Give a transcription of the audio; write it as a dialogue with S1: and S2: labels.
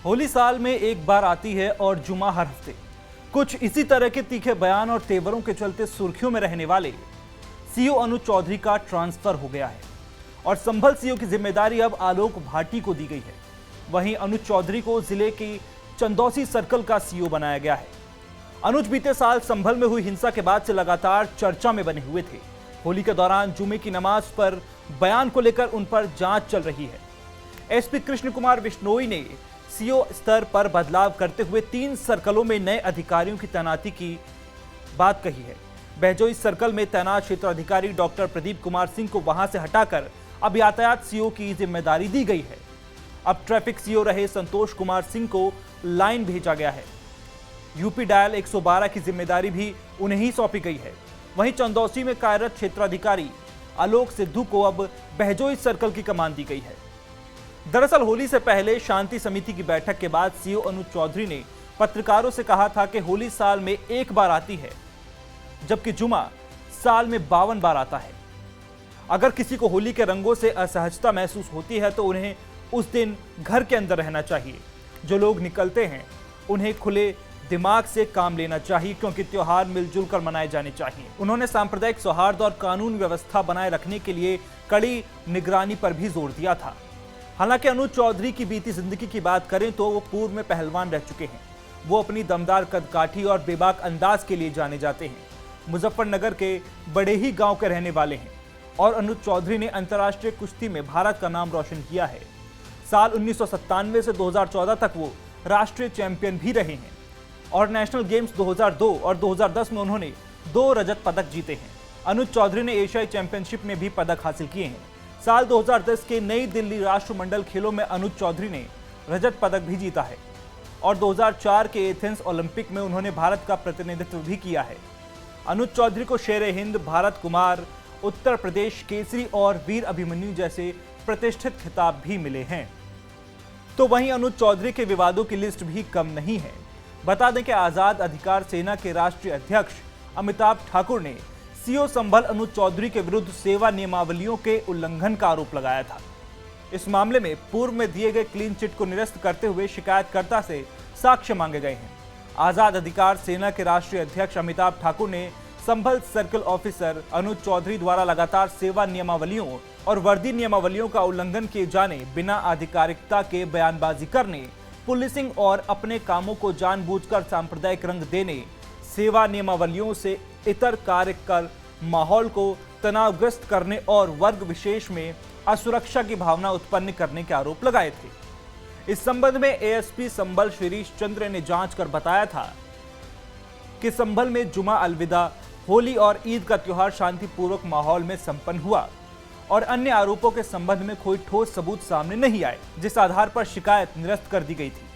S1: होली साल में एक बार आती है और जुमा हर हफ्ते। कुछ इसी तरह के तीखे बयान और तेवरों के चलते सुर्खियों में रहने वाले सीओ अनुज चौधरी का ट्रांसफर हो गया है और संभल सीओ की जिम्मेदारी अब आलोक भाटी को दी गई है। वहीं अनुज चौधरी को जिले की चंदौसी सर्कल का सीओ बनाया गया है। अनुज बीते साल संभल में हुई हिंसा के बाद से लगातार चर्चा में बने हुए थे। होली के दौरान जुमे की नमाज पर बयान को लेकर उन पर जांच चल रही है। एसपी कृष्ण कुमार बिश्नोई ने सीओ स्तर पर बदलाव करते हुए 3 सर्कलों में नए अधिकारियों की तैनाती की बात कही है। बहजोई सर्कल में तैनात क्षेत्र अधिकारी डॉक्टर प्रदीप कुमार सिंह को वहां से हटाकर अब यातायात सीओ की जिम्मेदारी दी गई है। अब ट्रैफिक सीओ रहे संतोष कुमार सिंह को लाइन भेजा गया है। यूपी डायल 112 की जिम्मेदारी भी उन्हें ही सौंपी गई है। वहीं चंदौसी में कार्यरत क्षेत्राधिकारी आलोक सिद्धू को अब बहजोई सर्कल की कमान दी गई है। दरअसल होली से पहले शांति समिति की बैठक के बाद सीओ अनुज चौधरी ने पत्रकारों से कहा था कि होली साल में एक बार आती है, जबकि जुमा साल में 52 बार आता है। अगर किसी को होली के रंगों से असहजता महसूस होती है तो उन्हें उस दिन घर के अंदर रहना चाहिए। जो लोग निकलते हैं उन्हें खुले दिमाग से काम लेना चाहिए, क्योंकि त्योहार मिलजुल कर मनाए जाने चाहिए। उन्होंने सांप्रदायिक सौहार्द और कानून व्यवस्था बनाए रखने के लिए कड़ी निगरानी पर भी जोर दिया था। हालांकि अनुज चौधरी की बीती जिंदगी की बात करें तो वो पूर्व में पहलवान रह चुके हैं। वो अपनी दमदार कदकाठी और बेबाक अंदाज के लिए जाने जाते हैं। मुजफ्फरनगर के बड़े ही गांव के रहने वाले हैं और अनुज चौधरी ने अंतर्राष्ट्रीय कुश्ती में भारत का नाम रोशन किया है। साल 1997 से 2014 तक वो राष्ट्रीय चैंपियन भी रहे हैं और नेशनल गेम्स 2002 और 2010 में उन्होंने 2 रजत पदक जीते हैं। अनुज चौधरी ने एशियाई चैंपियनशिप में भी पदक हासिल किए हैं। साल 2010 के नई दिल्ली राष्ट्रमंडल खेलों में अनुज चौधरी ने रजत पदक भी जीता है और 2004 के एथेंस ओलंपिक में उन्होंने भारत का प्रतिनिधित्व भी किया है। अनुज चौधरी को शेर हिंद, भारत कुमार, उत्तर प्रदेश केसरी और वीर अभिमन्यु जैसे प्रतिष्ठित खिताब भी मिले हैं। तो वहीं अनुज चौधरी के विवादों की लिस्ट भी कम नहीं है। बता दें कि आजाद अधिकार सेना के राष्ट्रीय अध्यक्ष अमिताभ ठाकुर ने सीओ संभल अनुज चौधरी के विरुद्ध सेवा नियमावलियों के उल्लंघन का आरोप लगाया था। इस मामले में पूर्व में दिए गए क्लीन चिट को निरस्त करते हुए शिकायतकर्ता से साक्ष्य मांगे गए हैं। आजाद अधिकार सेना के राष्ट्रीय अध्यक्ष अमिताभ ठाकुर ने संभल सर्कल ऑफिसर अनुज चौधरी द्वारा लगातार सेवा नियमावलियों और वर्दी नियमावलियों का उल्लंघन किए जाने, बिना आधिकारिकता के बयानबाजी करने, पुलिसिंग और अपने कामों को जानबूझकर सांप्रदायिक रंग देने, सेवा नियमावलियों से इतर कार्य कर माहौल को तनावग्रस्त करने और वर्ग विशेष में असुरक्षा की भावना उत्पन्न करने के आरोप लगाए थे। इस संबंध में एएसपी संभल शिरीष चंद्र ने जांच कर बताया था कि संभल में जुमा, अलविदा, होली और ईद का त्योहार शांतिपूर्वक माहौल में संपन्न हुआ और अन्य आरोपों के संबंध में कोई ठोस सबूत सामने नहीं आए, जिस आधार पर शिकायत निरस्त कर दी गई थी।